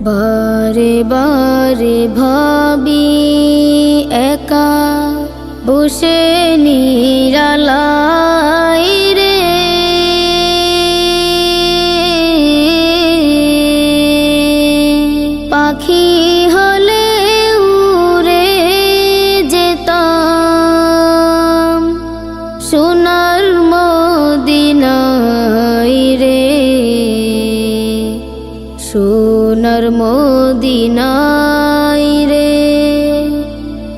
বারে বারে ভাবি একা বসে নিরালাই রে, পাখি হলে উড়ে যেতাম সোনার মদিনায় রে, সোনার মদিনায় রে।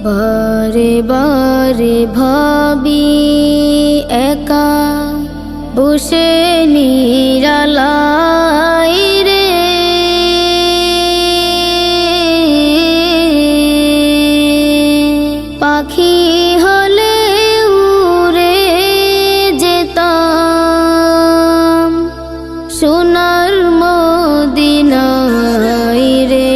বারে বারে ভাবি একা বসে নিরালাই রে, পাখি হলে উড়ে যেতাম সোনার মদিনায় রে,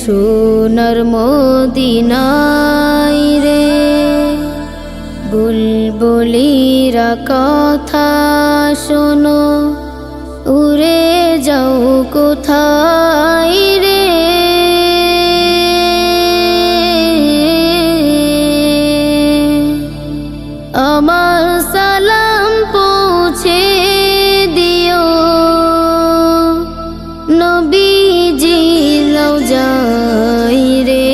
সোনার মদিনায় রে। বুলবুলিরা কথা শোনো উড়ে যাও কোথায় রে, আমার সালাম পৌঁছে দিও নবীজির রওজায় রে,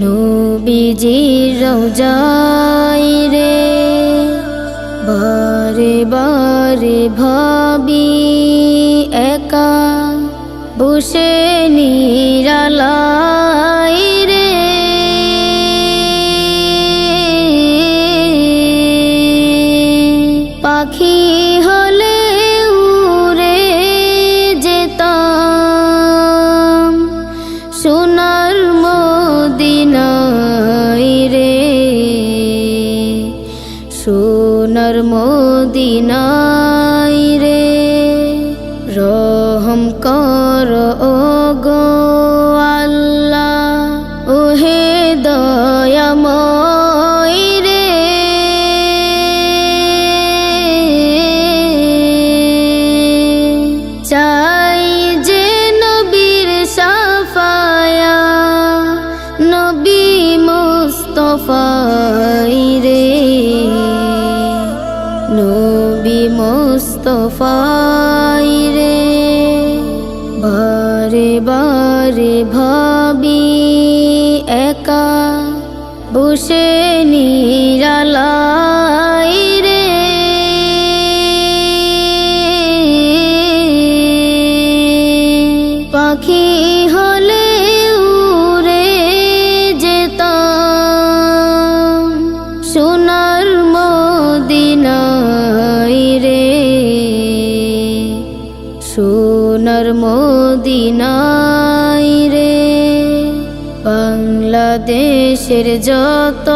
নবীজির রওজায় রে। বারে বারে ভাবি একা বসে নিরালাই রে, পাখি হলে উড়ে যেতাম সোনার মদিনায় রে, সোনার মদিনায় রে। রহম কর ওগো আল্লাহ ওহে দয়াময় রে, চাই যে নবীর সাফায়া নবী মুস্তাফাই রে, নবী মুস্তাফাই রে। বারে বারে ভাবি একা বসে নিরালাই রে, পাখি হলে উড়ে যেতাম সোনার মদিনায় রে, সোনার মদিনায় রে। বাংলাদেশের যত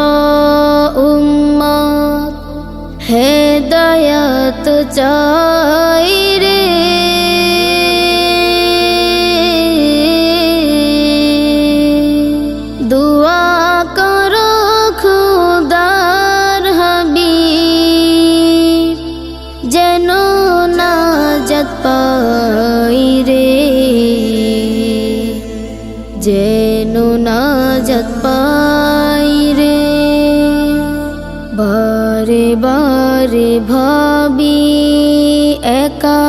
উম্মত হেদায়াত চাই রে, দুয়া করো খুদার হাবিব যেন নাজাত পাই রে, যেন নাজাত পাই রে। বারে বারে ভাবি একা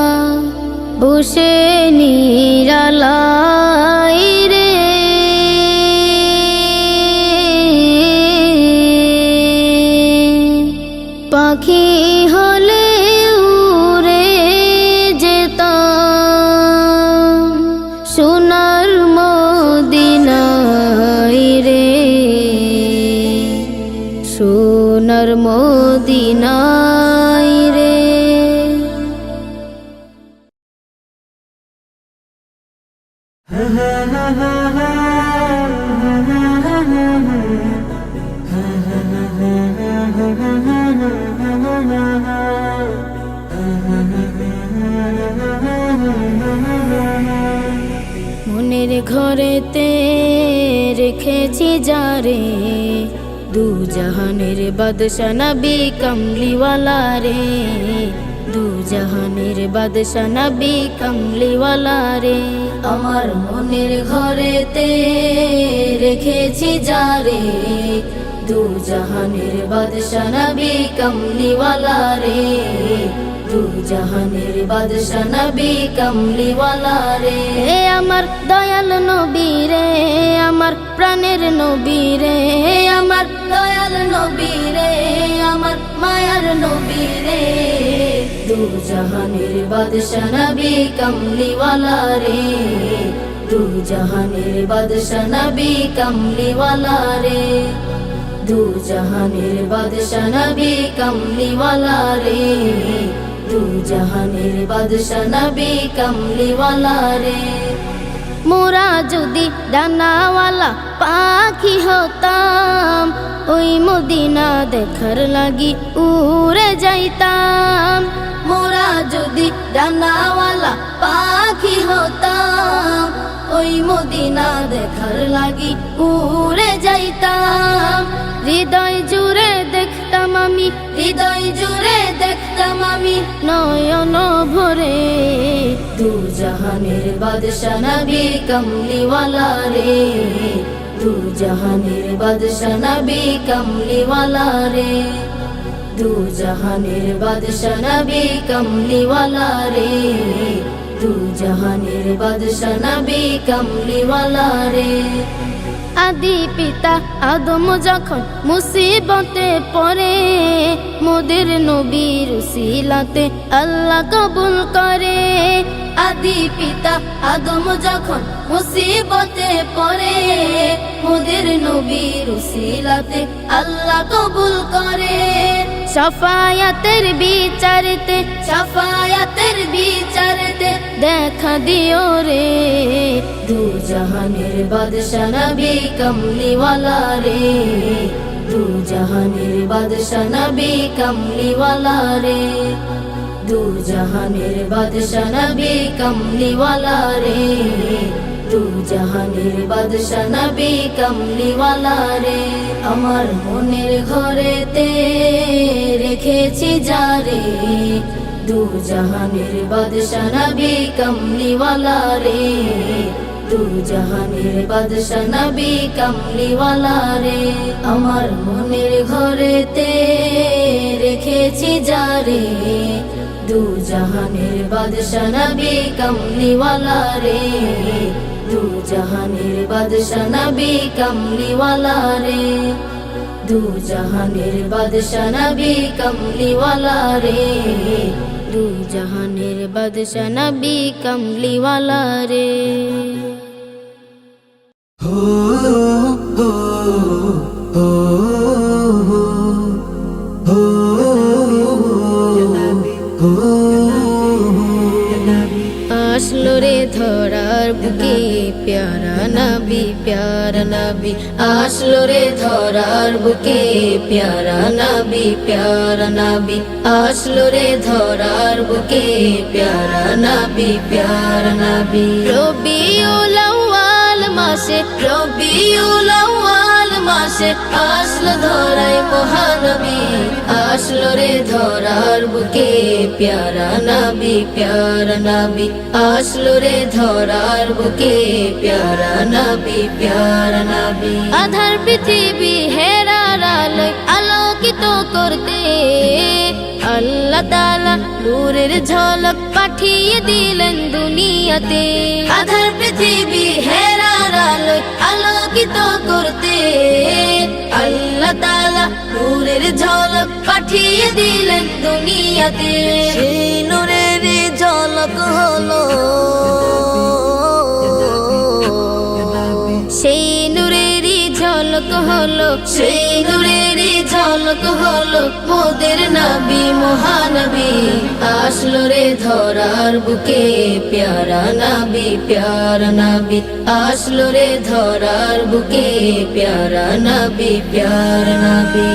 বসে নিরালাই রে, পাখি হলে উড়ে যেতাম সোনার মদিনায় রে, সোনার মদিনায় রে। মনের ঘরেতে রেখেছি যারে দু জাহানের বাদশা নবী কমলিওয়ালা রে, দু জাহানের বাদশা নবী কামলিওয়ালা রে। আমার মনের ঘরেতে রেখেছি যারে, দু জাহানের বাদশা নবী কামলিওয়ালা রে, দু জাহানের বাদশা নবী কামলিওয়ালা রে। আমার দয়াল নবী রে, আমার প্রাণের নবী রে, আমার দয়াল নবী রে, আমার মায়ার নবী রে, দু জাহানের বাদশা নবী কামলিওয়ালা রে, দু জাহানের বাদশা নবী কামলিওয়ালা রে, দু জাহানের বাদশা নবী কামলিওয়ালা রে, দু জাহানের বাদশা নবী কামলিওয়ালা রে। মোরা যদি ডানাওয়ালা পাখি হতাম, ওই মদিনা দেখার লাগি উড়ে যাইতাম। মোরা যদি ডানাওয়ালা পাখি হতাম, ওই মদিনা দেখার লাগি উড়ে যাইতাম। হৃদয় জুড়ে দেখতাম আমি, হৃদয় জুড়ে দেখতাম আমি নয়ন ভরে, দু জাহানের বাদশা নবী কামলিওয়ালা রে, দু জাহানের বাদশা নবী কামলিওয়ালা রে, দু জাহানের বাদশা নবী কামলিওয়ালা রে, দু জাহানের বাদশা নবী কামলিওয়ালা রে। আদি পিতা আদম যখন মুসিবতে পড়ে, মোদের নবীর উসিলাতে আল্লাহ কবুল করে। আদি পিতা আদম যখন মুসিবতে পড়ে, মোদের নবীর উসিলাতে আল্লাহ কবুল করে। শাফায়াতের বিচারতে, শাফায়াতের বিচারতে দেখা দিও রে, দু জাহানের বাদশা নবী কামলিওয়ালা রে, দু জাহানের বাদশা নবী কামলিওয়ালা রে, দু জাহানের বাদশা নবী কামলিওয়ালা রে, দু জাহানের বাদশা নবী কামলিওয়ালা রে। আমার মনের ঘরেতে রেখেছি যারে, দু জাহানের বাদশা নবী কামলিওয়ালা রে, দু জাহানের বাদশা নবী কামলিওয়ালা রে। আমার মনের ঘরেতে রেখেছি যারে, দু জাহানের বাদশা নবী কামলিওয়ালা রে, দু জাহানের বাদশা নবী কামলিওয়ালা রে, দু জাহানের বাদশা নবী কামলিওয়ালা রে, দু জাহানের বাদশা নবী কামলিওয়ালা রে। আসলো রে ধরার বুকে প্যারা নবী, প্যারা নবী আসলো রে ধরার বুকে প্যারা নবী, প্যারা নবী আসলো রে ধরার বুকে প্যারা নবী, প্যারা নবী। রবিউল আউয়াল মাসে, রবিউল আউয়াল মাসে আসলো ধরায় মহানবী, আসলো রে ধরার বুকে প্যারা নবী, প্যারা নবী আসলো রে ধরার বুকে প্যারা নবী, প্যারা নবী। আধার পৃথিবী হেরার আলোয় আলোকিত করতে আল্লাহ তাআলা নূরের ঝলক পাঠিয়ে দিলেন দুনিয়াতে। আধার পৃথিবী হেরার আলোয় আলোকিত করতে আল্লাহ তাআলা নূরের ঝলক পাঠিয়ে দিলেন দুনিয়াতে। সেই নূরের ঝলক হলো, সেই নূরেরই ঝলক হলো, সেই নূরেরই ঝলক হলো মোদের নবী মহানবী। আসলো রে ধরার বুকে প্যারা নবী, প্যারা নবী আসলো রে ধরার বুকে প্যারা নবী, প্যারা নবী।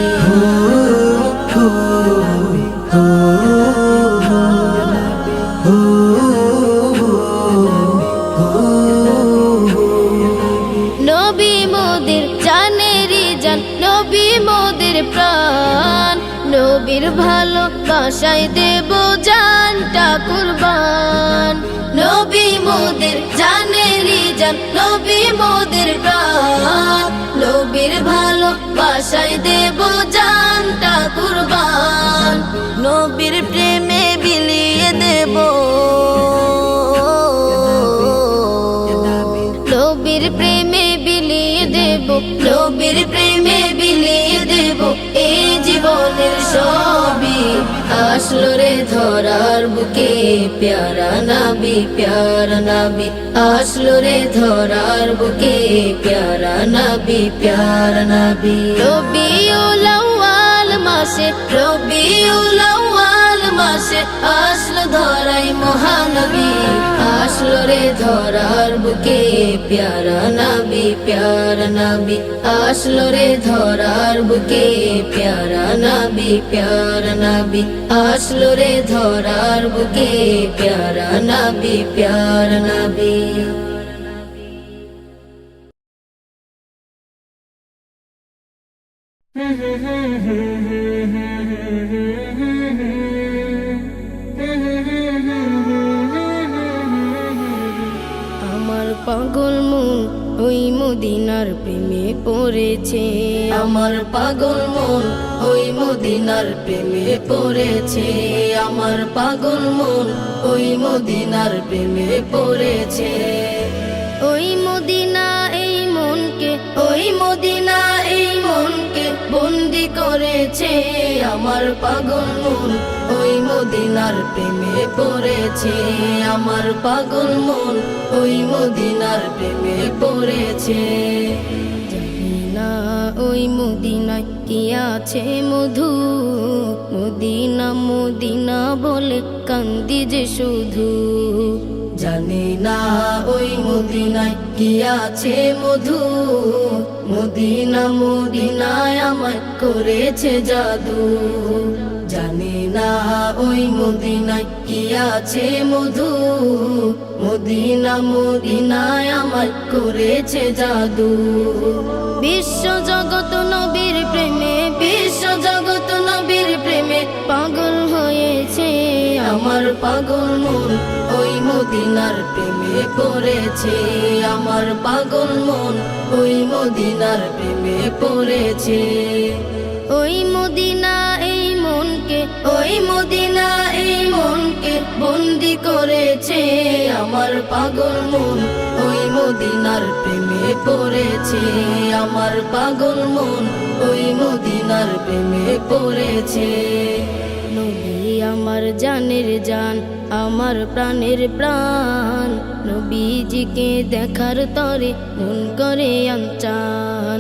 নবী মোদের জানেরই জান, নবী মোদের প্রাণ, নবীর ভালোবাসায় দেব জান। জানটা কুরবান নবী মোদের জানেরই জান নবী মোদের প্রাণ নবীর ভালোবাসায় দেব জানটা কুরবান নবীর প্রেমে বিলিয়ে দেব নবীর প্রেমে বিলিয়ে দেব নবীর প্রেমে বিলিয়ে দেব এই জীবনের সবই আসলো রে ধরার বুকে প্যারা নবী আসলো রে ধরার বুকে প্যারা নবী রবিউল আউয়াল মাসে রবিউল আউয়াল মাসে আসলো ধরাই মহানবী আসলো রে ধরার বুকে প্যারা নবী আসলো রে ধরার বুকে প্যারা নবী আসলো রে ধরার বুকে প্যারা নবী আমার পাগল মন ওই মদিনার প্রেমে পড়েছে আমার পাগল মন ওই মদিনার প্রেমে পড়েছে আমার পাগল মন ওই মদিনার প্রেমে পড়েছে ওই মদিনা এই মনকে ওই মদিনা এই মনকে বন্দি করেছে আমার পাগল মন ওই মদিনার প্রেমে পড়েছে আমার পাগল মন ওই মদিনার প্রেমে পড়েছে জানি না ওই মদিনায় কি আছে মধু মদিনা মদিনা বলে কান্দি যে শুধু জানি না ওই মদিনায় কি আছে মধু মদিনা মদিনায় আমায় করেছে জাদু জানি না ওই মদিনায় কি আছে মধু মদিনা মদিনায় আমায় করেছে জাদু বিশ্ব জগৎ নবীর প্রেমে বিশ্ব জগৎ নবীর প্রেমে পাগল হয়েছে আমার পাগল মন ওই মদিনার প্রেমে পড়েছে আমার পাগল মন ওই মদিনার প্রেমে পড়েছে ওই মদিনা এই মনকে ওই মদিনা এই মনকে বন্দি করেছে আমার পাগল মন ওই মদিনার প্রেমে পড়েছে আমার পাগল মন ওই মদিনার প্রেমে পড়েছে নবী আমার জানের জান আমার প্রাণের প্রাণ নবীজিকে দেখার তরে মন করে আনচান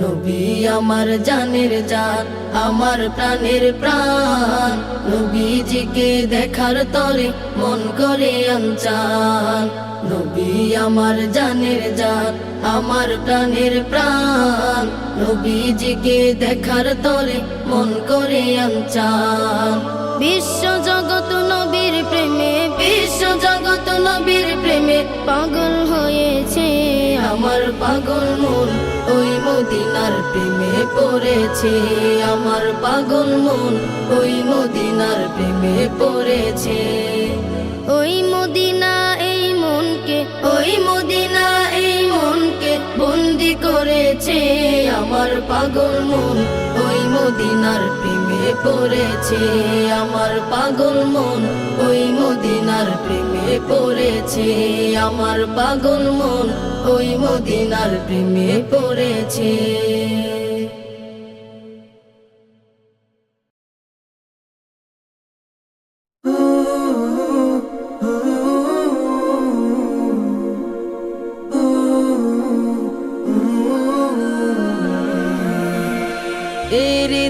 নবী আমার জানের জান আমার প্রাণের প্রাণ নবীজিকে দেখার তরে মন করে আনচান নবী আমার জানের জান আমার প্রাণের প্রাণ নবীজিকে দেখার তরে মন করে আনচান বিশ্ব জগৎ নবীর প্রেমে বিশ্ব জগৎ নবীর প্রেমে পাগল হয়েছে আমার পাগল মন ওই মদিনার প্রেমে পড়েছে আমার পাগল মন ওই মদিনার প্রেমে পড়েছে ওই মদিনা এই মনকে ওই মদিনা এই মনকে বন্দি করেছে আমার পাগল মন ওই মদিনার প্রেমে পড়েছে আমার পাগল মন ওই মদিনার প্রেমে পড়েছে আমার পাগল মন ওই মদিনার প্রেমে পড়েছে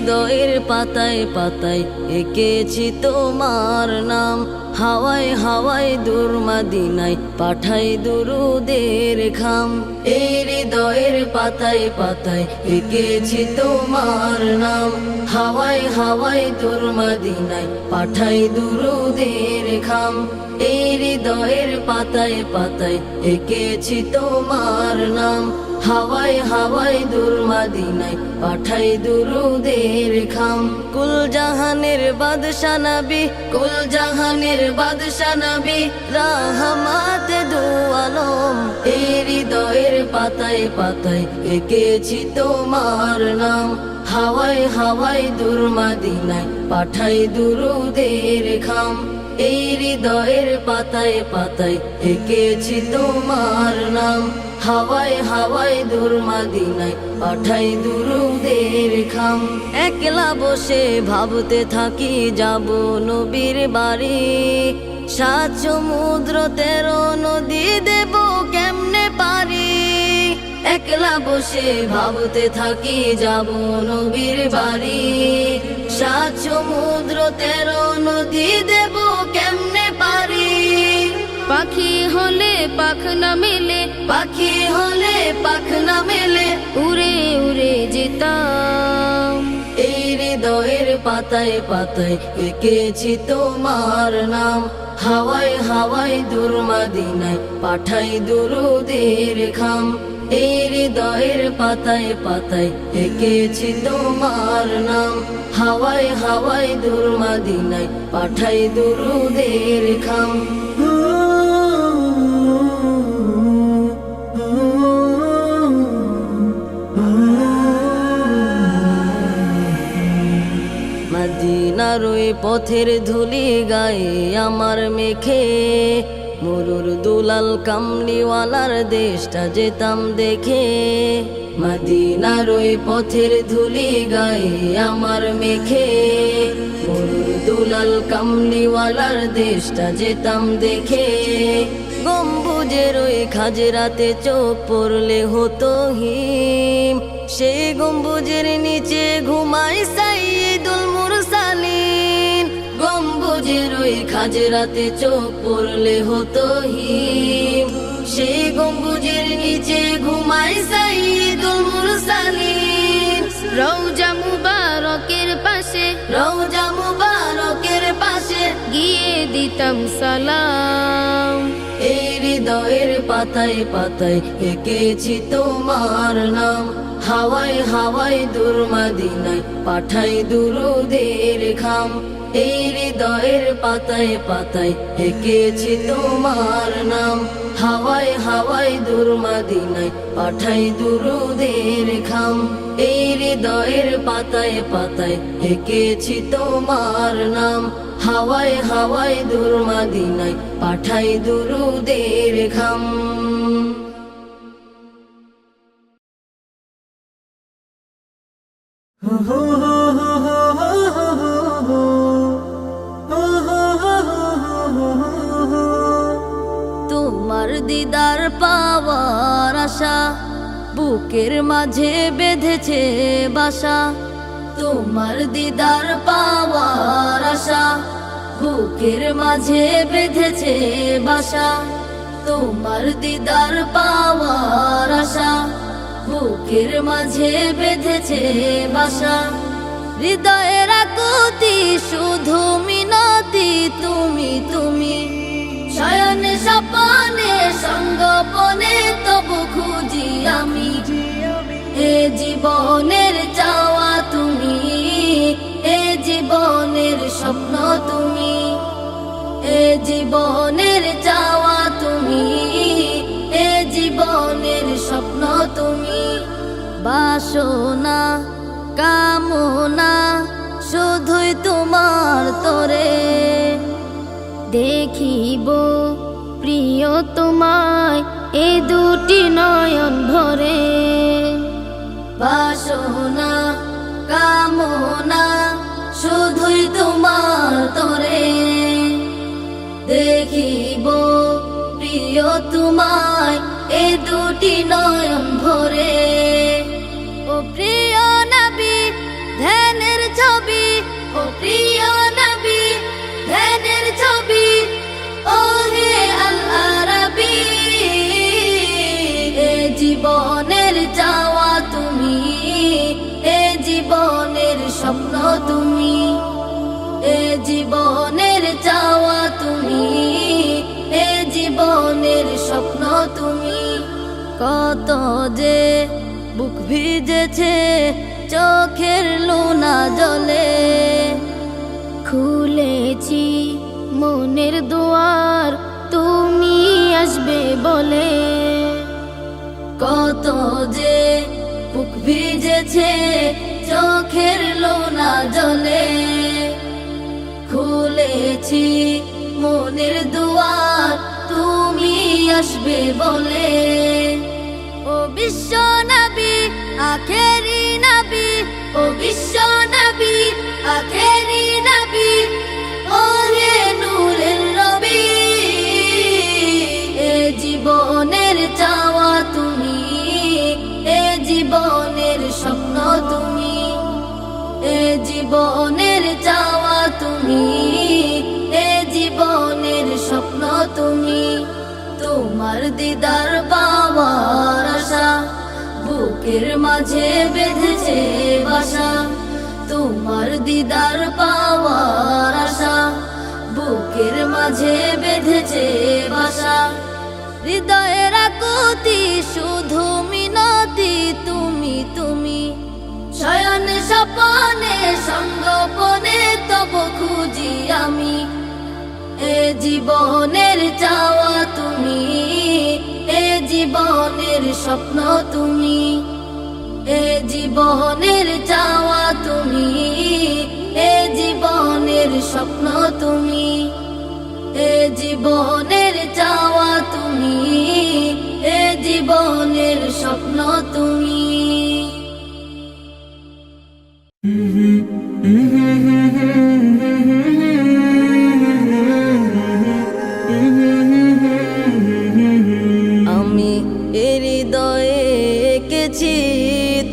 হৃদয়ের পাতায় পাতায় এঁকেছি তোমার নাম হাওয়ায় হাওয়ায় দূর মদিনায় পাঠাই দুরুদের খাম এই হৃদয়ের পাতায় পাতায় এঁকেছি তোমার নাম হাওয়ায় হাওয়ায় দূর মদিনায় পাঠাই দুরুদের খাম এই হৃদয়ের পাতায় পাতায় এঁকেছি তোমার নাম হাওয়ায় হাওয়ায় দূর মদিনায় পাঠাই দুরুদের খাম কুল জাহানের বাদশা নবী কুল জাহানের হৃদয়ের বাদশা নবী রাহমাত দু আলম। এই হৃদয়ের পাতায় পাতায় এঁকেছি তোমার নাম। হাওয়ায় হাওয়ায় দূর মদিনায় পাঠাই দুরুদের খাম। এই হৃদয়ের পাতায় পাতায় এঁকেছি তোমার নাম। হাওয়ায় হাওয়ায় দূর মদিনায় পাঠাই দুরুদের খাম। একলা বসে ভাবতে থাকি যাব নবীর বাড়ি। 7 সমুদ্র 13 নদী দেব কেমনে পারি। একলা বসে ভাবতে থাকি যাব নবীর বাড়ি। 7 সমুদ্র 13 নদী দেব কেমনে পারি। পাখি হলে পাখ না মেলে, পাখি হলে পাখ না মেলে, উড়ে উড়ে যেতাম। এই হৃদয়ের পাতায় পাতায় এঁকেছি তোমার নাম। হাওয়ায় হাওয়ায় দূর মদিনায় পাঠাই দুরুদের খাম। এই হৃদয়ের পাতায় পাতায় এঁকেছি তোমার নাম। হাওয়ায় হাওয়ায় দূর মদিনায় পাঠাই দুরুদের খাম। মদিনার ওই পথের ধুলি গায়ে আমার মেখে, মরুর দুলাল কামলিওয়ালার দেশটা যেতাম দেখে। মদিনার ওই পথের ধুলি গায়ে আমার মেখে, মরুর দুলাল কামলিওয়ালার দেশটা যেতাম দেখে। গম্বুজের ওই খাজরাতে চোখ পড়লে হতো হিম, সেই গম্বুজের নিচে ঘুমাই সাইয়্যিদুল মুরসালিন। গম্বুজের ওই খাজরাতে চোখ পড়লে হতো হিম, সেই গম্বুজের নিচে ঘুমাই সাইয়্যিদুল মুরসালিন। রওজা মুবারকের পাশে, রওজা মুবারকের পাশে গিয়ে দিতাম সালাম। এই হৃদয়ের পাতায় পাতায় এঁকেছি তোমার নাম। হাওয়ায় হাওয়ায় দূর মদিনায় পাঠাই দুরুদের খাম। এই হৃদয়ের পাতায় পাতায় এঁকেছি তোমার নাম। হাওয়ায় হাওয়ায় দূর মদিনায় পাঠাই দুরুদের খাম। এই হৃদয়ের পাতায় পাতায় এঁকেছি তোমার নাম। হাওয়ায় হাওয়ায় দূর মদিনায় পাঠাই দুরুদের খাম। তোমার দিদার পাওয়ার আশা বুকের মাঝে বেঁধেছে বাসা। তোমার দিদার পাওয়ার আশা বুকের মাঝে বেঁধেছে বাসা। তোমার দিদার পাওয়ার আশা বুকের মাঝে বেঁধেছে বাসা। হৃদয়ের আকুতি শুধু মিনতি তুমি তুমি, শয়নে স্বপনে সঙ্গপনে তবু খুঁজি আমি। এ জীবনের চাওয়া তুমি, এ জীবনের স্বপ্ন তুমি, এ জীবনের চাওয়া তুমি, এ জীবনের স্বপ্ন তুমি। বাসনা কামনা শুধুই তোমার তরে, দেখিব প্রিয় তোমায় এ দুটি নয়ন ভরে। বাসনা কামনা শুধুই তোমার তরে, দেখিব প্রিয় তোমায় এ দুটি নয়ন ভরে। ও প্রিয় নবী ধ্যানের ছবি, ও প্রিয় নবী ধ্যানের ছবি, ও হে আল আরাবী। এ জীবনের চাওয়া তুমি, এ জীবনের স্বপ্ন তুমি, এ জীবনের চাওয়া তুমি, এ জীবনের স্বপ্ন তুমি। কত যে বুক ভিজেছে চোখের লোনা জলে, খুলেছি মনের দুয়ার তুমি আসবে বলে। কত যে বুক ভিজেছে চোখের লোনা জলে, খুলেছি মনের দুয়ার তুমি আসবে বলে। ও বিশ্ব নবী আখেরি নবী, ও বিশ্ব নবী আখেরি নবী, ওরে নূরের নবী, এ জীবনের চাওয়া তুমি, এ জীবনের স্বপ্ন তুমি, এ জীবনের চাওয়া তুমি, এ জীবনের স্বপ্ন তুমি। তোমার দিদার পাওয়ার আশা বুকের মাঝে বেঁধেছে বাসা, তোমার দিদার পাওয়ার আশা বুকের মাঝে বেঁধেছে বাসা। হৃদয়ের আকুতি শুধু মিনতি তুমি তুমি, শয়ন স্বপনে সঙ্গোপনে তব খুঁজি আমি, এ জীবনের চাওয়া তুমি, এ জীবনের স্বপ্ন তুমি, এ জীবনের চাওয়া তুমি, এ জীবনের স্বপ্ন তুমি, এ জীবনের চাওয়া তুমি, এ জীবনের স্বপ্ন তুমি। আমি হৃদয়ে এঁকেছি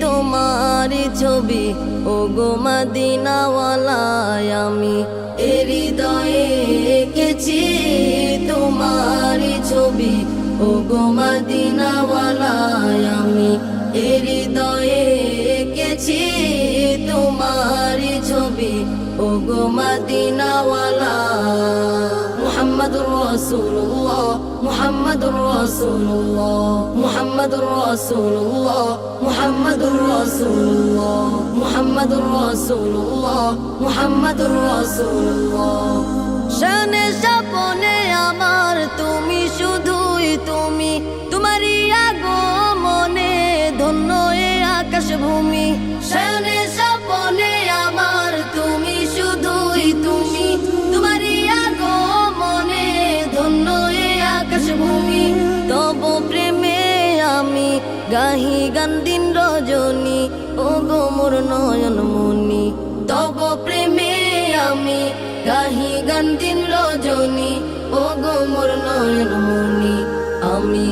তোমার ছবি, ও গো মদিনাওয়ালায়। আমি হৃদয়ে এঁকেছি তোমার ছবি, ও গো মদিনাওয়ালায়। আমি হৃদয়ে এঁকেছি তোমার ছবি, ও গো মদিনাওয়ালা। মুহাম্মাদুর রাসূলুল্লাহ, মুহাম্মাদুর রাসূলুল্লাহ, মুহাম্মাদুর রাসূলুল্লাহ, মুহাম্মাদুর রাসূলুল্লাহ, মুহাম্মাদুর রাসূলুল্লাহ, মুহাম্মাদুর রাসূলুল্লাহ। শানে স্বপনে আমার তুমি, শুধুই তুমি, তোমারই আগমনে ধন্য এ আকাশ ভূমি। শানে স্বপনে আমার তুমি, শুধুই তুমি, তোমারই আগমনে ধন্য এ আকাশ ভূমি। তব প্রেমে আমি গাহি গান দিন রজনী, ও গো মোর নয়ন মনি। তব প্রেমে আমি গাহি গান দিন রজনী, ও গো মোর নয়ন মনি। আমি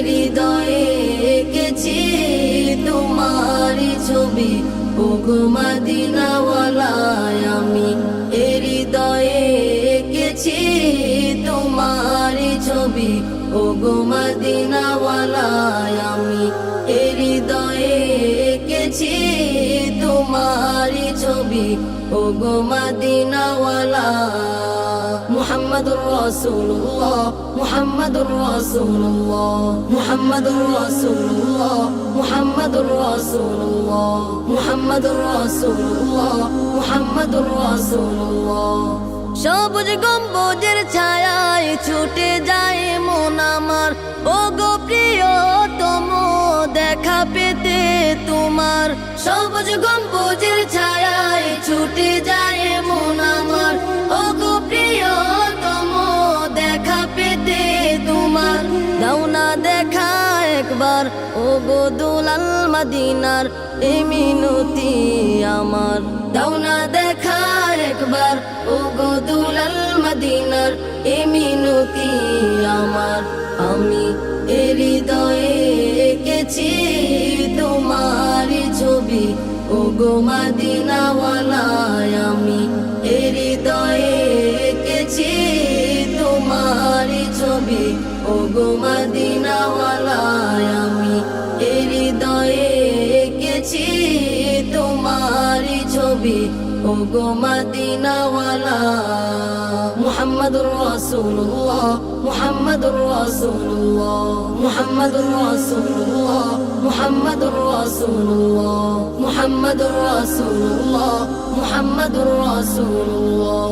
হৃদয়ে এঁকেছি তোমার ছবি, ও গো মদিনাওয়ালায়। আমি হৃদয়ে এঁকেছি তোমার ছবি, ও গো মদিনাওয়ালায়। আমি হৃদয়ে এঁকেছি তোমার ছবি, ও গো মদিনাওয়ালা। মুহাম্মাদুর রাসূলুল্লাহ, মুহাম্মাদুর রাসূলুল্লাহ, মুহাম্মাদুর রাসূলুল্লাহ, মুহাম্মাদুর রাসূলুল্লাহ, মুহাম্মাদুর রাসূলুল্লাহ, মুহাম্মাদুর রাসূলুল্লাহ। সবুজ গম্বুজের ছায়ায় ছুটে যায় মন আমার, ও গো প্রিয়তম দেখা পেতে তোমার। সবুজ গম্বুজের ছায়ায় ছুটে যায় মন আমার, ও গো প্রিয়তম দেখা পেতে তোমার। দাও না দেখা একবার, ও গো দুলাল মদিনার, এই মিনতি আমার। দাও না দেখা একবার, ও গো দুলাল মদিনার, এ মিনতি আমার। আমি হৃদয়ে এঁকেছি তোমার ছবি, ও গো মদিনাওয়ালায়। আমি হৃদয়ে এঁকেছি তোমার ছবি, ও গো মদিনাওয়ালায়। আমি হৃদয়ে এঁকেছি তোমার ছবি, ও গো মদিনাওয়ালা। মুহাম্মাদুর রাসূলুল্লাহ, মুহাম্মাদুর রাসূলুল্লাহ, মুহাম্মাদুর রাসূলুল্লাহ, মুহাম্মাদুর রাসূলুল্লাহ, মুহাম্মাদুর রাসূলুল্লাহ, মুহাম্মাদুর রাসূলুল্লাহ।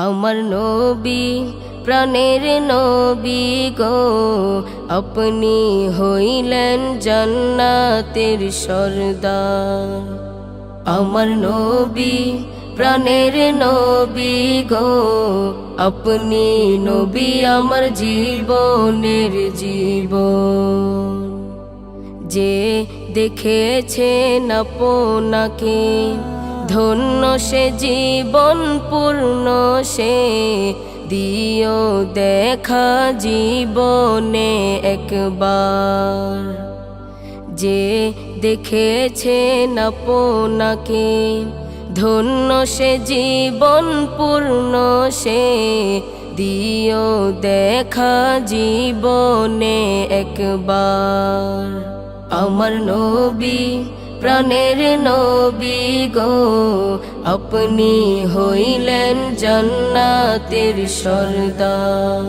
আমার নবী প্রাণের নবী গো, আপনি হইলেন জান্নাতের সরদার। আমার নবী প্রাণের নবী গো, আপনি নবী আমার জীবনের জীবন। যে দেখেছেন আপনাকে ধন্য সে জীবন পূর্ণ সে, দিও দেখা জীবনে একবার। যে দেখেছেন আপনাকে ধন্য সে জীবন পূর্ণ সে, দিও দেখা জীবনে একবার। আমার নবী প্রাণের নবী গো, আপনি হইলেন জান্নাতের সরদার।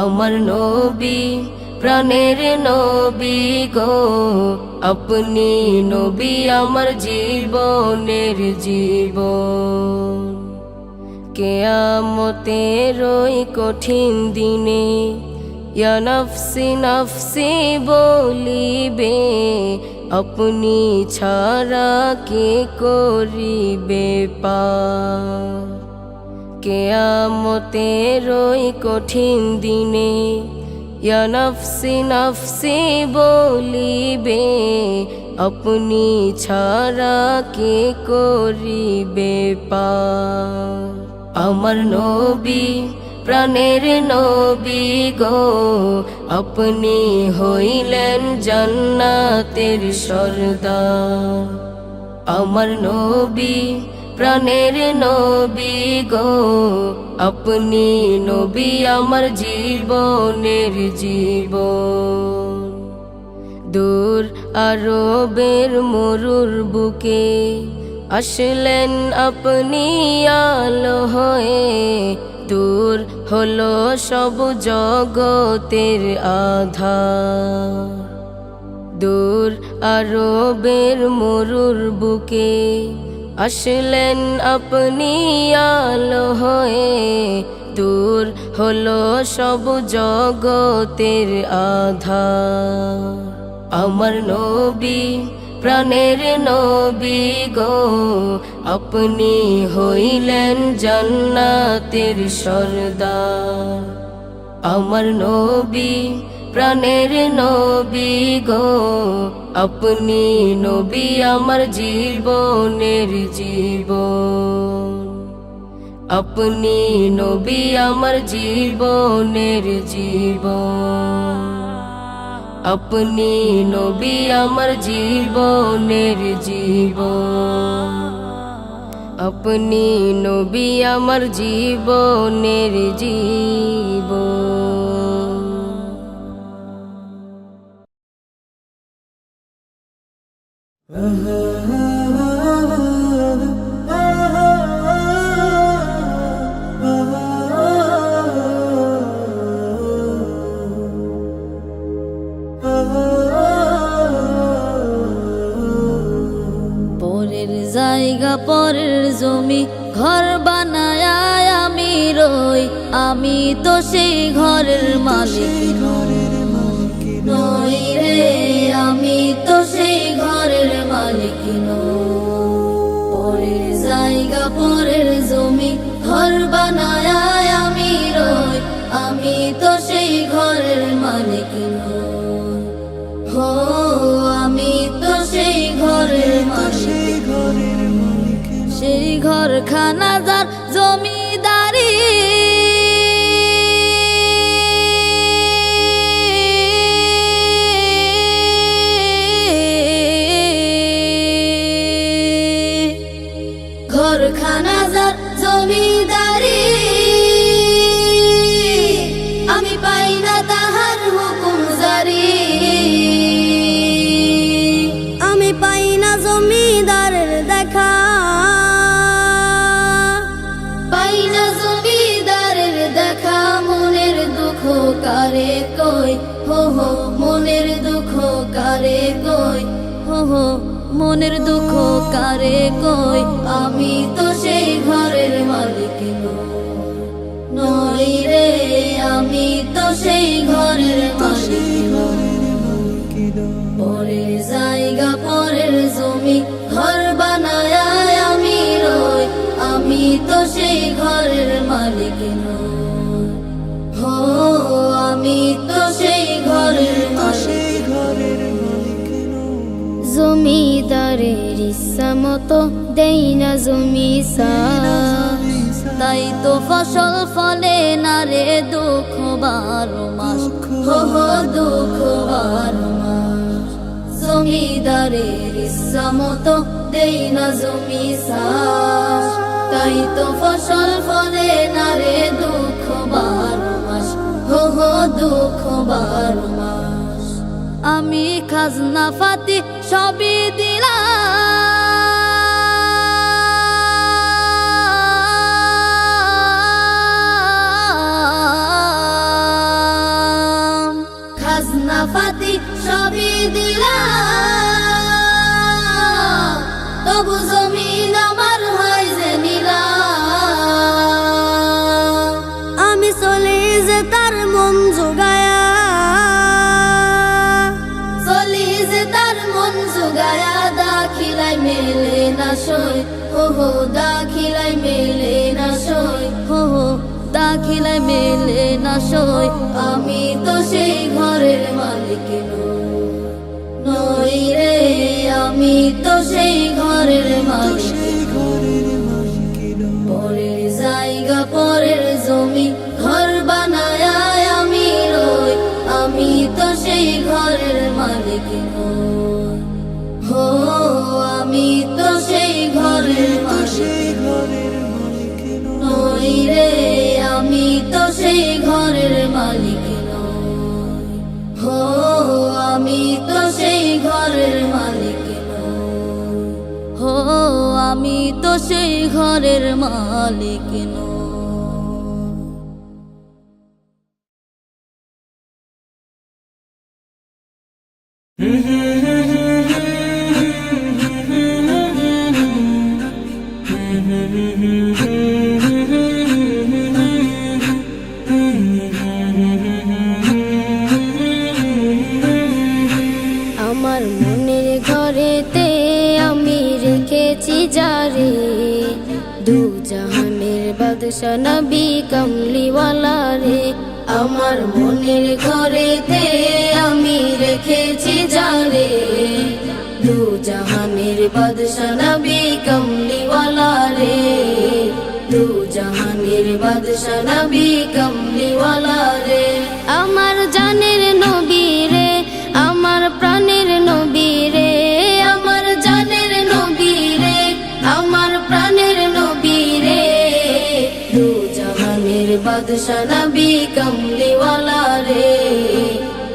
আমার নবী প্রাণের নবী গো, আপনি নবী আমার জীবনের জীবন। কিয়ামতের ওই কঠিন দিনে ইয়া নফসি নফসি বলিবে, আপনি ছাড়া কে করিবে পার। কিয়ামতের ওই কঠিন দিনে ইয়া নফসি নফসি বলিবে, আপনি ছাড়া কে করিবে পার। আমার নবী প্রাণের নবী গো, আপনি হইলেন জান্নাতের সরদার। আমার নবী প্রাণের নবী গো, আপনি নবী আমার জীবনের জীবন। দূর আরবের মরুর বুকে আসলেন আপনি আলো হয়ে, দূর হলো সব জগতের আধার। দূর আরবের মরুর বুকে আসলেন আপনি আলো হয়ে, দূর হলো সব জগতের আধার। আমার নবী প্রাণের নবী গো, আপনি হইলেন জান্নাতের সরদার। আমার নবী প্রাণের নবী গো, আপনি নবী আমার জীবনের জীবন। আপনি নবী আমার জীবনের জীবন। আপনি নবী আমার জীবনের জীবন। আপনি নবী আমার জীবনের জীবন। পরের জায়গা পরের জমি ঘর বানায় আমি রই, আমি তো সেই ঘরের মালিক নই রে, আমি তো সেই ঘরের মালিক নই। পরের জায়গা পরের জমি ঘর বানায় আমি রই, আমি তো সেই ঘরের মালিক নই। হো আমি তো সেই ঘরের মালিক, সেই ঘর খানা যার জমিদারি, ঘরখানা যার জমিদারি, আমি পাই না তাহার হুকুম জারি। আমি পাই না জমিদারের দেখা, পাই না জমিদারের দেখা, মনের দুঃখ কারে কই, হো হো মনের দুঃখ কারে কই, হো হো মনের দুঃখ কারে কই, আমি তো সেই ঘরের মালিক নই। সেই ঘরের মালিক পরের জায়গা পরের জমি ঘর বানায় আমি রই, আমি তো সেই ঘরের মালিক নই। হো আমি তো সেই ঘরের মালিক। জমিদারের ইচ্ছা মতো দেই না জমি চাষ, তাই তো ফসল ফলে না রে দুঃখ 12 মাস। হো হো দুঃখ 12 মাস। জমিদারের ইচ্ছা মতো দেই না জমি চাষ, তাই তো ফসল ফলে না রে দুঃখ 12 মাস। হো হো দুঃখ 12 মাস। আমি খাজনা ফাতি সবই দিলাম, খাজনা ফাতি সবই দিলাম, তবু জমিন আমার হয় যে নিলাম। আমি চলে যে তার মন জোগায়া, চলি যে তার মন জোগায়া, দাখিলাই মেলে না সই। হো হো দাখিলাই মেলে না সই। হো হো দাখিলায় মেলে না সই। আমি তো সেই ঘরের মালিক নই রে, আমি তো সেই ঘরের মালিক। পরের জায়গা পরের জমি ঘর বানায় আমি রই, আমি তো সেই ঘরের মালিক নই। হো আমি তো সেই ঘরের মালিক নই রে, আমি তো সেই ঘরের মালিক নই। হো আমি তো সেই ঘরের মালিক নই। হো আমি তো সেই ঘরের মালিক নই। আমার মনের ঘরেতে আমি রেখেছি যারে, দু জাহানের বাদশা নবী কামলিওয়ালা রে। আমার মনের ঘরেতে আমি রেখেছি যারে, দু জাহানের বাদশা নবী কামলিওয়ালা রে। দু জাহানের বাদশা নবী কামলিওয়ালা রে। আমার জানের নবী রে, আমার প্রাণের নবী রে, আমার জানের নবী রে, আমার প্রাণের নবী রে। দু জাহানের বাদশা নবী কামলিওয়ালা রে।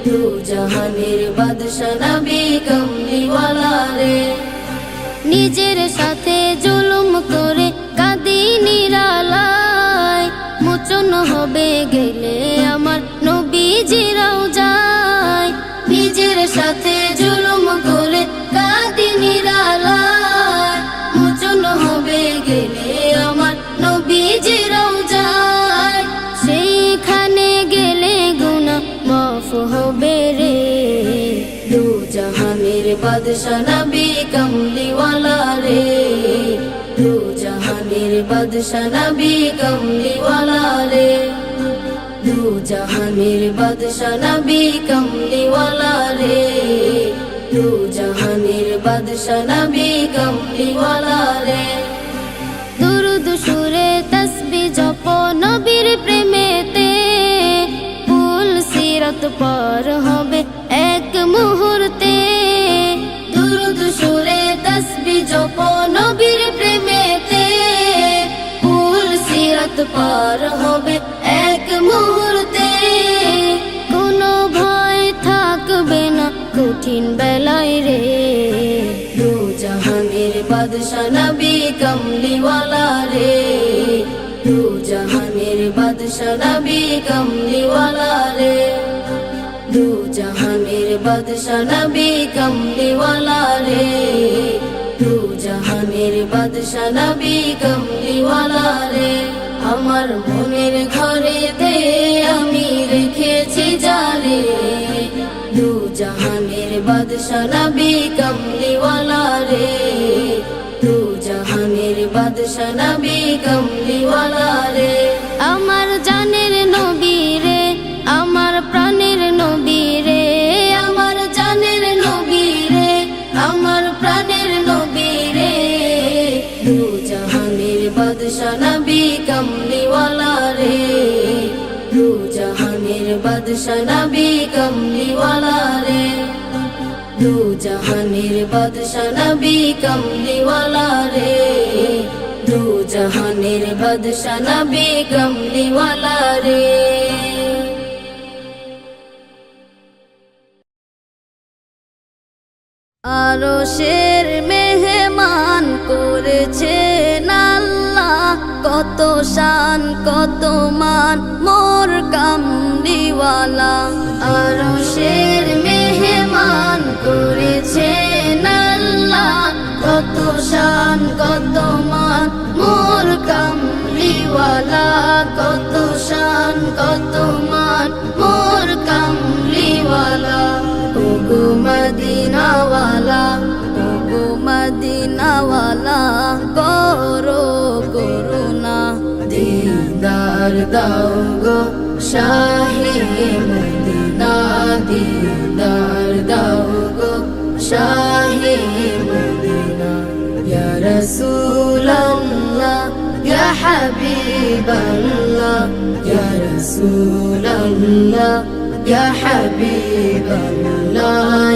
দু জাহানের বাদশা নবী কামলিওয়ালা রে। নিজের সাথে জুলুম করে কাঁদি নিরালায়, মোচন হবে গেলে আমার নবীজিরাও যায়। নিজের সাথে জুলুম করে কাঁদি নিরালায়, মোচন হবে গেলে আমার নবীজিরাও যায়। সেইখানে গেলে গুনাহ মাফ হবে রে। দু জাহানের বাদশা নবী কামলিওয়ালা রে। দু জাহানের বাদশা নবী কামলিওয়ালা রে। দু জাহানের বাদশা নবী কামলিওয়ালা রে। দু জাহানের বাদশা নবী কামলিওয়ালা রে। দুরুদ সুরে তসবিহ জপ নবীর প্রেমেতে, পুল সিরাত পার হবে এক মুহূর্তে। দুরুদ সুরে তসবিহ জপ নবীর প্রেমেতে, পুল সিরাত পার হবে এক মুহূর্তে। কোনো ভয় থাকবে না কঠিন বেলায় রে। দু জাহানের বাদশা নবী কামলিওয়ালা রে। দু জাহানের বাদশা নবী কামলিওয়ালা রে। দু জাহানের বাদশা নবী কামলিওয়ালা রে। দু জাহানের বাদশা নবী কামলিওয়ালা রে। আমার মনের ঘরেতে আমি রেখেছি জালে দু জাহানের বাদশা নবী কমলিওয়ালা রে দু জাহানের বাদশা নবী কমলিওয়ালা রে আমার জানের নবী রে আমার প্রাণের নবী রে আমার জানের নবী রে আমার প্রাণের নবী রে দু জাহানের বাদশা নবী কমলিওয়ালা রে দু জাহানের বাদশা নবী কমলিওয়ালা রে দু জাহানের বাদশা নবী কমলিওয়ালা রে দু জাহানের বাদশা নবী কমলিওয়ালা রে আরশের মেহমান করেছেন আল্লাহ কত শান কত মান মোর কামলিওয়ালা আরশের মেহমান করেছেন আল্লাহ কত শান কত মান মোর কামলিওয়ালা কত শান কত মান মোর কামলিওয়ালা ওগো মদিনাওয়ালা ওগো মদিনাওয়ালা করো করুণা দিদার দাও গো শাহে মদিনা দিদার দাও গো শাহে মদিনা ইয়া রাসূলুল্লাহ ইয়া হাবিবাল্লাহ ইয়া রাসূলুল্লাহ ইয়া হাবিবাল্লাহ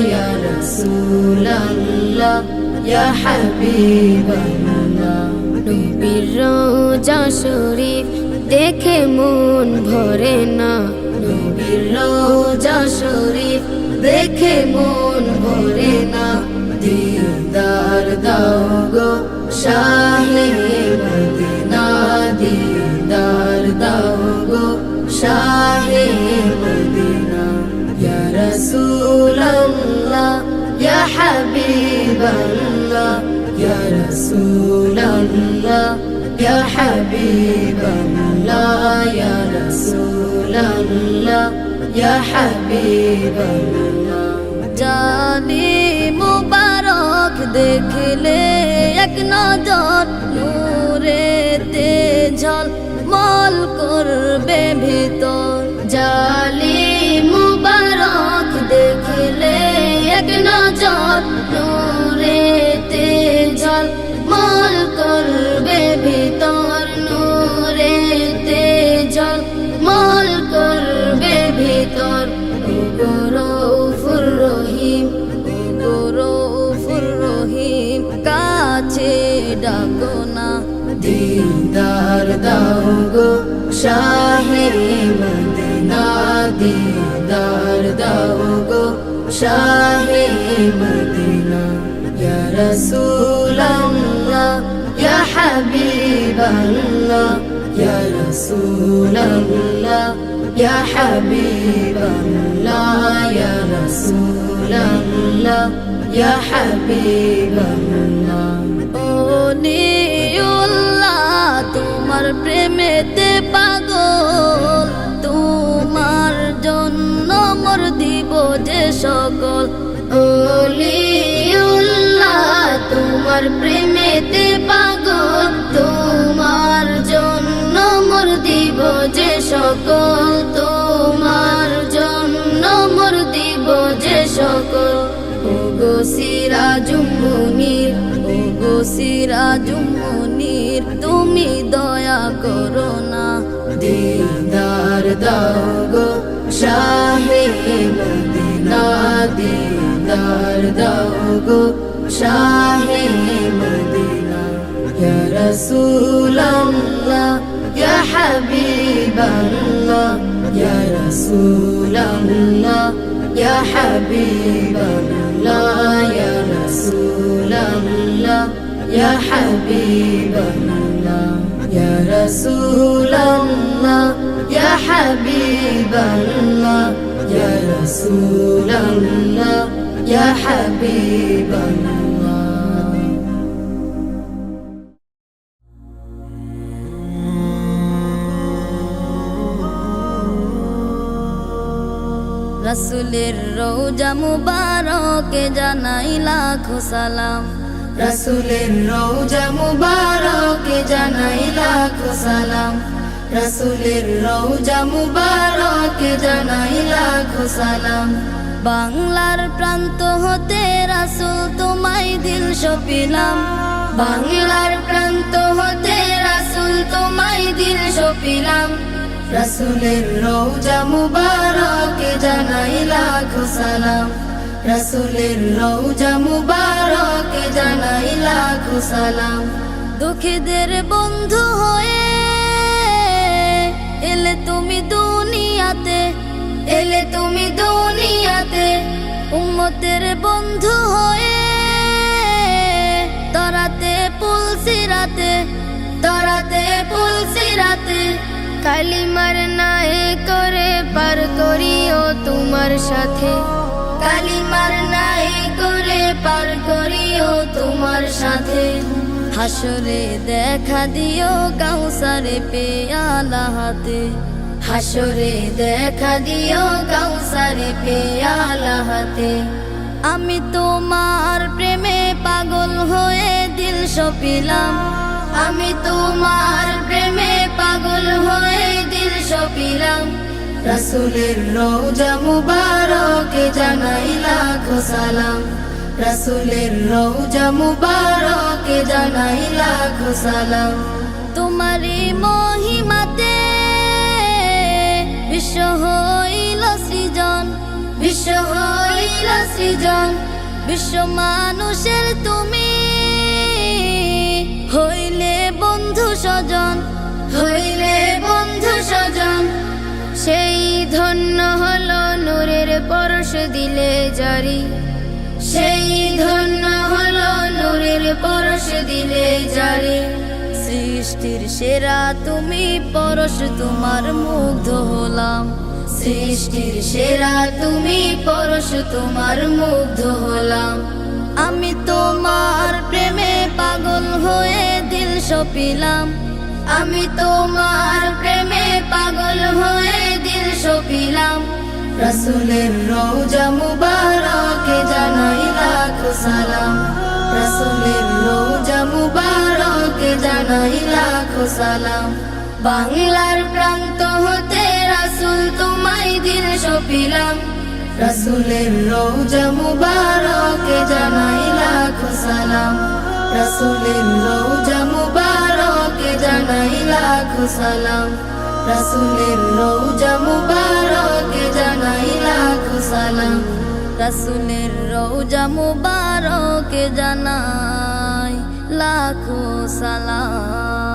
ইয়া রাসূলুল্লাহ ইয়া হাবিবাল্লাহ নবীর রোজা শরীফ দেখে মন ভরে না নবীর রোজা শরীফ দেখে মন ভরে না দিদার দাও গো শাহে মদিনা দিদার দাও গো শাহে মদিনা ইয়া রাসূলুল্লাহ ইয়া হাবিবাল্লাহ ইয়া রাসূলুল্লাহ ইয়া হাবিবাল্লাহ ইয়া রাসূলুল্লাহ ইয়া হাবিবাল্লাহ জানি মুবারক দেখলে এক নজর নূরেতে ঝলমল করবে ভিতর জালি মুবারক দেখলে এক নজর নূরেতে ঝলমল করবে ভিতর নূরেতে ঝলমল করবে ভিতর ওগো রউফুর রহিম ওগো রউফুর রহিম কাছে ডাকো না দিদার দাও গো শাহে মদিনা দিদার দাও গো শাহে মদিনা ইয়া রাসূলুল্লাহ ইয়া হাবিবাল্লাহ ইয়া রাসূলুল্লাহ ইয়া হাবিবাল্লাহ ইয়া রাসূলুল্লাহ ইয়া হাবিবাল্লাহ ওলিউল্লাহ তোমার প্রেমেতে পাগল তোমার জন্য মোর দিব যে সকল ওলিউল্লাহ তোমার প্রেমেতে পাগল তোমার জন্য মোর দিব যে সকল তোমার জন্য মোর দিব যে সকল ওগো সিরাজুম মুনির ওগো সিরাজুম মুনির তুমি দয়া করো না দিদার দাও গো শাহে মদিনা দিদার দাও গো শাহে মদিনা ইয়া রাসূলুল্লাহ ইয়া হাবিবাল্লাহ ইয়া রাসূলুল্লাহ ইয়া হাবিবাল্লাহ ইয়া রাসূলুল্লাহ ইয়া হাবিবাল্লাহ ইয়া রাসূলুল্লাহ ইয়া হাবিবাল্লাহ ইয়া রাসূলুল্লাহ ইয়া হাবিবাল্লাহ রাসূলের রওজা মুবারকে জানাই লাখো সালাম, রাসূলের রওজা মুবারকে জানাই লাখো সালাম, রাসূলের রওজা মুবারকে জানাই লাখো সালাম। বাংলার প্রান্ত হতে রাসূল তোমায় দিল সপিলাম, বাংলার প্রান্ত হতে রাসূল তোমায় দিল সপিলাম, রাসূলের রওজা মুবারকে জানাই লাখো সালাম, রাসূলের রওজা মুবারকে জানাই লাখো সালাম। দুঃখীদের বন্ধু হয়ে এলে তুমি দুনিয়াতে, এলে তুমি দুনিয়াতে, উম্মতের বন্ধু হয়ে তরাতে পুলসিরাতে, তরাতে পুলসিরাতে, কালিমার নায়ে করে পার করিও তোমার সাথে, কালিমার নাই করে পার করিও তোমার সাথে। হাসরে দেখা দিও কাউসারে পেয়ালা হাতে, হাসরে দেখা দিও কাউসারে পেয়ালা হাতে। আমি তোমার প্রেমে পাগল হয়ে দিল সপিলাম, আমি তোমার প্রেমে পাগল হয়ে দিল সপিলাম, রাসূলের রওজা মুবারকে জানাই লাখো সালাম, রাসূলের রওজা মুবারকে জানাই লাখো সালাম। তোমারই মহিমাতে বিশ্ব হইল সৃজন, বিশ্ব হইল সৃজন, বিশ্ব মানুষের তুমি হইলে বন্ধু স্বজন, হইলে বন্ধু স্বজন। সেই ধন্য হলো নূরের পরশ দিলে জারি, সেই ধন্য হলো নূরের পরশ দিলে জারি। সৃষ্টির সেরা তুমি পরশ তোমার মুগ্ধ হলাম, সৃষ্টির সেরা তুমি পরশ তোমার মুগ্ধ হলাম। আমি তোমার প্রেমে পাগল হয়ে দিল সপিলাম, আমি তোমার প্রেমে পাগল হয়ে দিল সপিলাম, রাসূলের রওজা মুবারকে জানাই লাখো সালাম, রাসূলের রওজা মুবারকে জানাই লাখো সালাম। বাংলার প্রান্ত হতে রাসূল তোমায় দিল সপিলাম, রাসূলের রওজা মুবারকে জানাই লাখো সালাম, রাসূলের রওজা মুবারকে জানাই লাখো সালাম, রাসূলের রওজা মুবারকে জানাই লাখো সালাম, রাসূলের রওজা মুবারকে জানাই লাখো সালাম।